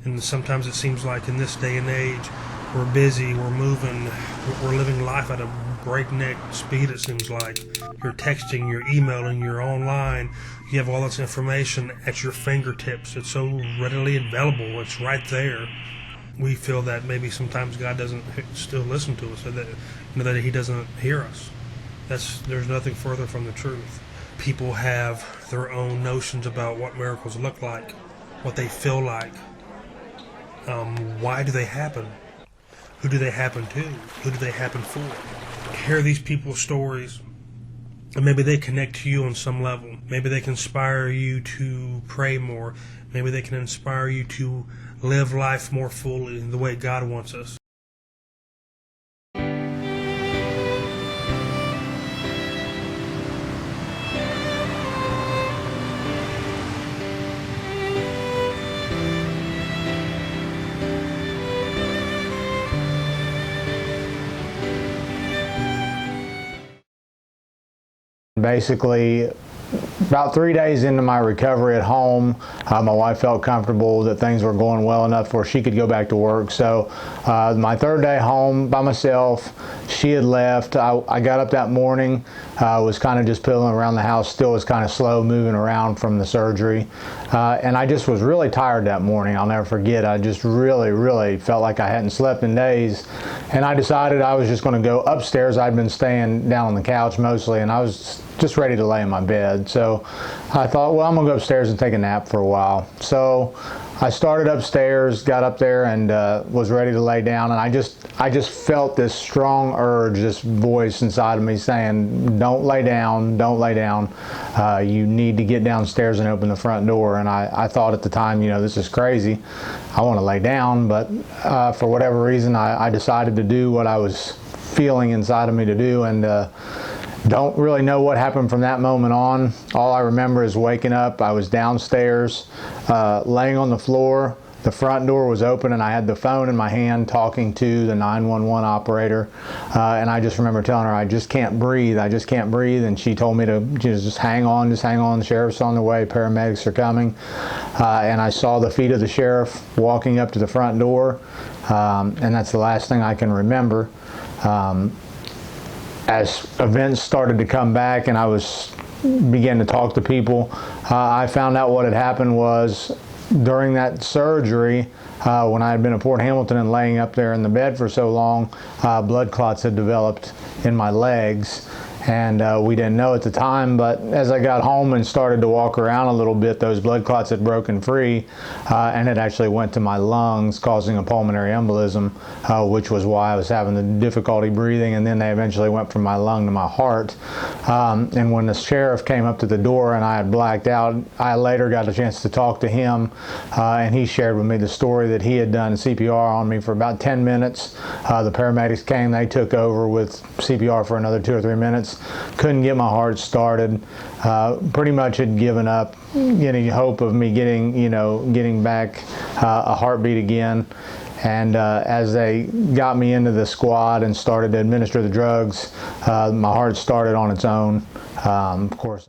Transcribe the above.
And sometimes it seems like in this day and age, we're busy, we're moving, we're living life at a breakneck speed, it seems like. You're texting, you're emailing, you're online, you have all this information at your fingertips. It's so readily available, it's right there. We feel that maybe sometimes God doesn't still listen to us, or that, that He doesn't hear us. There's nothing further from the truth. People have their own notions about what miracles look like, what they feel like. Why do they happen? Who do they happen to? Who do they happen for? Hear these people's stories, and maybe they connect to you on some level. Maybe they can inspire you to pray more. Maybe they can inspire you to live life more fully the way God wants us. Basically, about 3 days into my recovery at home, my wife felt comfortable that things were going well enough where she could go back to work. So my third day home by myself, she had left. I got up that morning, was kind of just piddling around the house, still was kind of slow moving around from the surgery. And I just was really tired that morning. I'll never forget. I just really felt like I hadn't slept in days. And I decided I was just going to go upstairs. I'd been staying down on the couch mostly, and I was just ready to lay in my bed. So I thought, well, I'm going to go upstairs and take a nap for a while. So I started upstairs, got up there, and was ready to lay down. And I just felt this strong urge, this voice inside of me saying, don't lay down, don't lay down. You need to get downstairs and open the front door. And I thought at the time, this is crazy. I want to lay down, but for whatever reason, I decided to do what I was feeling inside of me to do, and don't really know what happened from that moment on. All I remember is waking up. I was downstairs, laying on the floor. The front door was open, and I had the phone in my hand talking to the 911 operator. And I just remember telling her, I just can't breathe. I just can't breathe. And she told me to just hang on, just hang on. The sheriff's on the way. Paramedics are coming. And I saw the feet of the sheriff walking up to the front door. And that's the last thing I can remember. As events started to come back and I began to talk to people, I found out what had happened was during that surgery, when I had been at Port Hamilton and laying up there in the bed for so long, blood clots had developed in my legs. And we didn't know at the time, but as I got home and started to walk around a little bit, those blood clots had broken free, and it actually went to my lungs, causing a pulmonary embolism, which was why I was having the difficulty breathing, and then they eventually went from my lung to my heart. And when the sheriff came up to the door and I had blacked out, I later got a chance to talk to him, and he shared with me the story that he had done CPR on me for about 10 minutes. The paramedics came, they took over with CPR for another 2 or 3 minutes. Couldn't get my heart started. Pretty much had given up any hope of me getting back a heartbeat again. And as they got me into the squad and started to administer the drugs, my heart started on its own. Of course.